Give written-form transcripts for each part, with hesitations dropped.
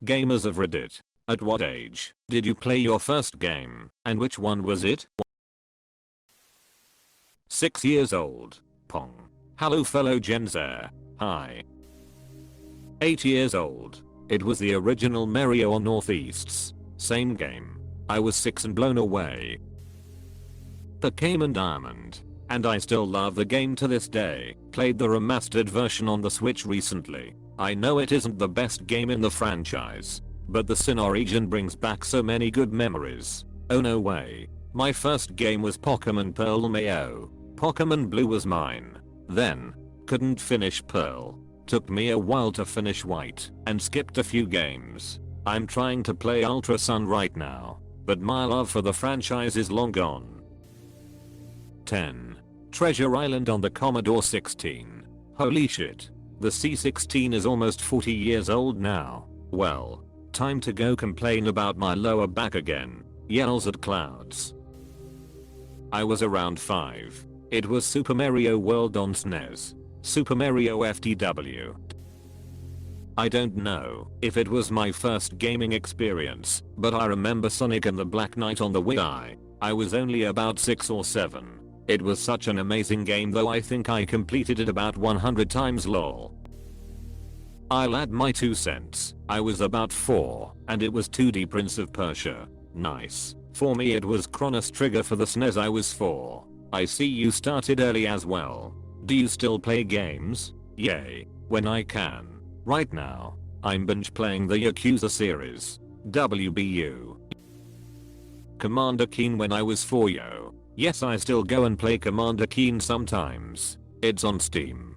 Gamers of Reddit. At what age did you play your first game, and which one was it? 6 years old. Pong. Hello fellow Gen Z. Hi. 8 years old. It was the original Mario on Northeasts. Same game. I was 6 and blown away. The Cayman Diamond. And I still love the game to this day. Played the remastered version on the Switch recently. I know it isn't the best game in the franchise, but the Sinnoh region brings back so many good memories. Oh no way. My first game was Pokemon Pearl Mayo. Pokemon Blue was mine. Then, couldn't finish Pearl. Took me a while to finish White, and skipped a few games. I'm trying to play Ultra Sun right now, but my love for the franchise is long gone. 10. Treasure Island on the Commodore 16. Holy shit. The C16 is almost 40 years old now. Well, time to go complain about my lower back again. Yells at clouds. I was around 5. It was Super Mario World on SNES. Super Mario FTW. I don't know if it was my first gaming experience, but I remember Sonic and the Black Knight on the Wii. I was only about 6 or 7. It was such an amazing game, though I think I completed it about 100 times lol. I'll add my 2 cents. I was about 4, and it was 2D Prince of Persia. Nice. For me it was Chronos Trigger for the SNES. I was 4. I see you started early as well. Do you still play games? Yay. When I can. Right now, I'm binge playing the Yakuza series. WBU. Commander Keen when I was 4 yo. Yes, I still go and play Commander Keen sometimes. It's on Steam.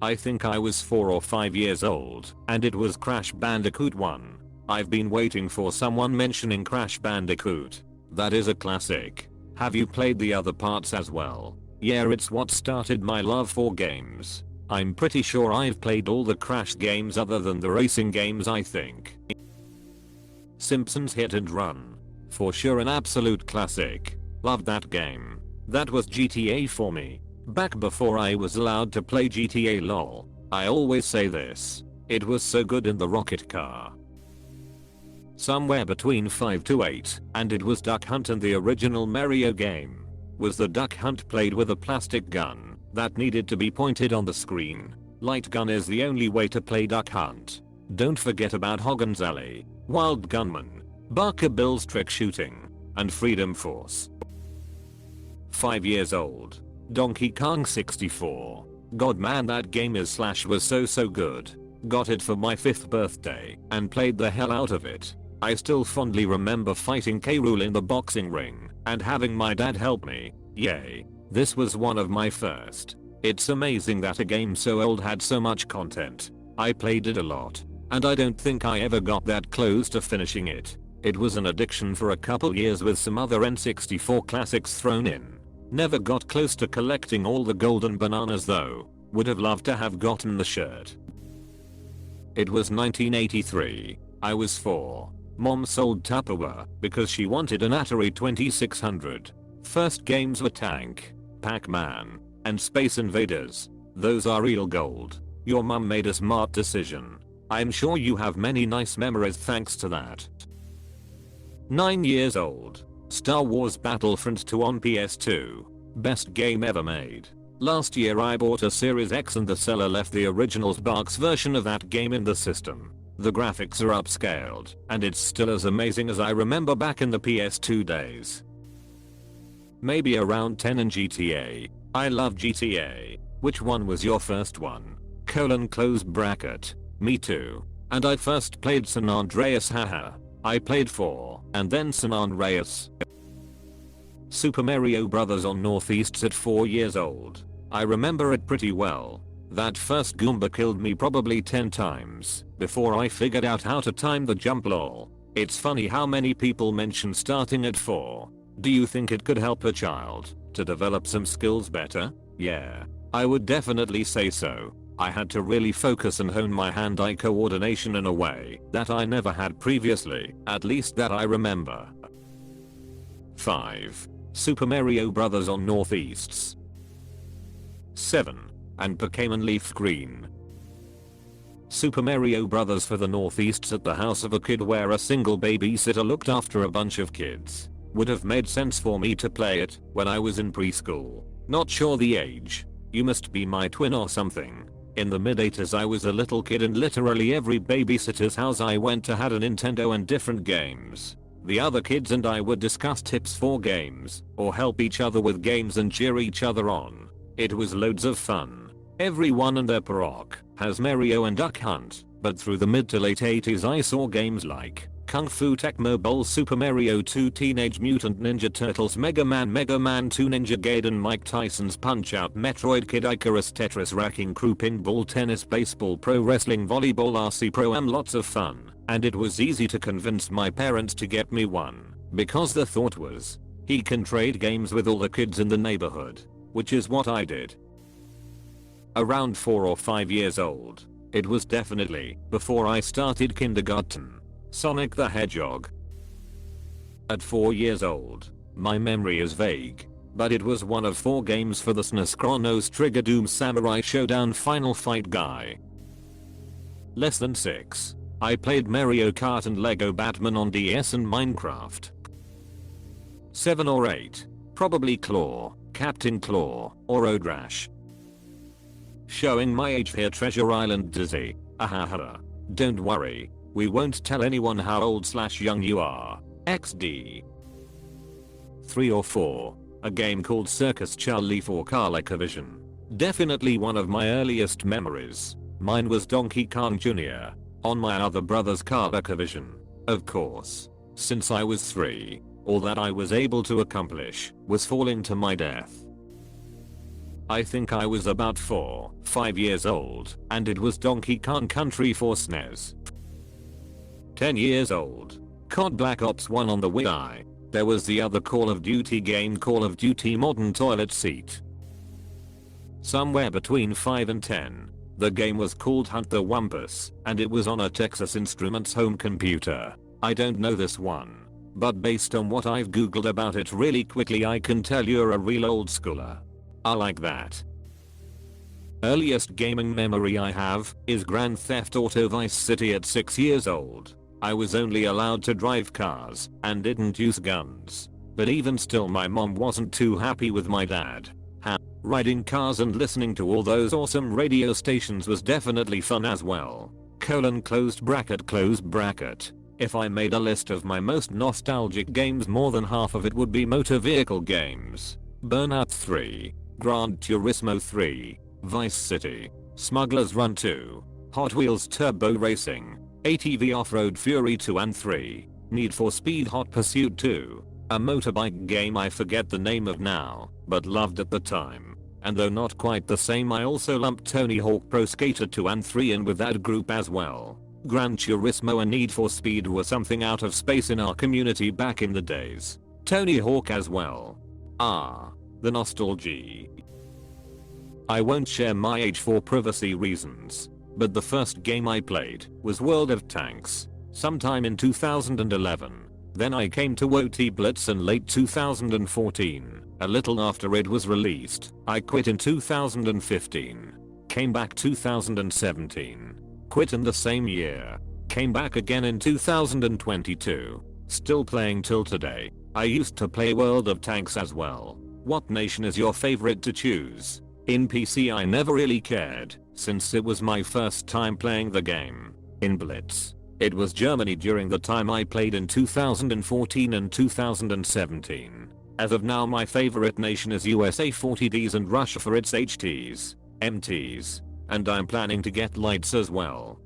I think I was 4 or 5 years old, and it was Crash Bandicoot 1. I've been waiting for someone mentioning Crash Bandicoot. That is a classic. Have you played the other parts as well? Yeah, it's what started my love for games. I'm pretty sure I've played all the Crash games other than the racing games, I think. Simpsons Hit and Run. For sure an absolute classic. Loved that game. That was GTA for me. Back before I was allowed to play GTA lol. I always say this. It was so good in the rocket car. Somewhere between 5 to 8, and it was Duck Hunt and the original Mario game. Was the Duck Hunt played with a plastic gun that needed to be pointed on the screen? Light gun is the only way to play Duck Hunt. Don't forget about Hogan's Alley, Wild Gunman, Barker Bill's trick shooting, and Freedom Force. 5 years old. Donkey Kong 64. God man, that game is / was so good. Got it for my 5th birthday and played the hell out of it. I still fondly remember fighting K. Rool in the boxing ring and having my dad help me. Yay. This was one of my first. It's amazing that a game so old had so much content. I played it a lot, and I don't think I ever got that close to finishing it. It was an addiction for a couple years with some other N64 classics thrown in. Never got close to collecting all the golden bananas though. Would have loved to have gotten the shirt. It was 1983. I was 4. Mom sold Tupperware because she wanted an Atari 2600. First games were Tank, Pac-Man, and Space Invaders. Those are real gold. Your mom made a smart decision. I'm sure you have many nice memories thanks to that. 9 years old. Star Wars Battlefront 2 on PS2. Best game ever made. Last year I bought a Series X and the seller left the original box version of that game in the system. The graphics are upscaled, and it's still as amazing as I remember back in the PS2 days. Maybe around 10 and GTA. I love GTA. Which one was your first one? Close bracket. Me too. And I first played San Andreas, haha. I played 4, and then San Andreas. Super Mario Bros. On Northeasts at 4 years old. I remember it pretty well. That first Goomba killed me probably 10 times before I figured out how to time the jump lol. It's funny how many people mention starting at 4. Do you think it could help a child to develop some skills better? Yeah, I would definitely say so. I had to really focus and hone my hand-eye coordination in a way that I never had previously, at least that I remember. 5. Super Mario Bros. On Northeasts. 7. And Pokemon Leaf Green. Super Mario Bros. For the Northeasts at the house of a kid where a single babysitter looked after a bunch of kids. Would have made sense for me to play it when I was in preschool. Not sure the age. You must be my twin or something. In the mid-80s I was a little kid and literally every babysitter's house I went to had a Nintendo and different games. The other kids and I would discuss tips for games, or help each other with games and cheer each other on. It was loads of fun. Everyone and their paroch has Mario and Duck Hunt, but through the mid to late 80s I saw games like Kung Fu Tecmo Bowl, Super Mario 2, Teenage Mutant Ninja Turtles, Mega Man 2, Ninja Gaiden, Mike Tyson's Punch-Out, Metroid Kid Icarus, Tetris, Wrecking Crew, Pinball, Tennis, Baseball, Pro Wrestling, Volleyball, RC Pro-Am. Lots of fun, and it was easy to convince my parents to get me one, because the thought was, he can trade games with all the kids in the neighborhood, which is what I did. Around 4 or 5 years old, it was definitely before I started kindergarten. Sonic the Hedgehog. At 4 years old, my memory is vague, but it was one of 4 games for the SNES: Chronos Trigger, Doom Samurai Showdown, Final Fight Guy. Less than 6, I played Mario Kart and Lego Batman on DS and Minecraft. 7 or 8, probably Claw, Captain Claw, or Road Rash. Showing my age here, Treasure Island Dizzy, ahaha. Don't worry, we won't tell anyone how old/young you are. XD. 3 or 4, a game called Circus Charlie for ColecoVision. Definitely one of my earliest memories. Mine was Donkey Kong Jr. on my other brother's ColecoVision. Of course, since I was 3, all that I was able to accomplish was falling to my death. I think I was about 4, 5 years old, and it was Donkey Kong Country for SNES. 10 years old, COD Black Ops 1 on the Wii. There was the other Call of Duty game, Call of Duty Modern Toilet Seat. Somewhere between 5 and 10, the game was called Hunt the Wumpus, and it was on a Texas Instruments home computer. I don't know this one, but based on what I've googled about it really quickly I can tell you're a real old schooler. I like that. Earliest gaming memory I have is Grand Theft Auto Vice City at 6 years old. I was only allowed to drive cars and didn't use guns, but even still my mom wasn't too happy with my dad. Riding cars and listening to all those awesome radio stations was definitely fun as well. Closed bracket. If I made a list of my most nostalgic games, more than half of it would be motor vehicle games. Burnout 3, Gran Turismo 3, Vice City, Smuggler's Run 2, Hot Wheels Turbo Racing, ATV Off-Road Fury 2 and 3, Need for Speed Hot Pursuit 2, a motorbike game I forget the name of now, but loved at the time. And though not quite the same, I also lumped Tony Hawk Pro Skater 2 and 3 in with that group as well. Gran Turismo and Need for Speed were something out of space in our community back in the days. Tony Hawk as well. The nostalgia. I won't share my age for privacy reasons, but the first game I played was World of Tanks, sometime in 2011. Then I came to OT Blitz in late 2014, a little after it was released. I quit in 2015, came back 2017, quit in the same year, came back again in 2022, still playing till today. I used to play World of Tanks as well. What nation is your favorite to choose? In PC I never really cared, since it was my first time playing the game. In Blitz, it was Germany during the time I played in 2014 and 2017. As of now my favorite nation is USA 40Ds and Russia for its HTs, MTs, and I'm planning to get lights as well.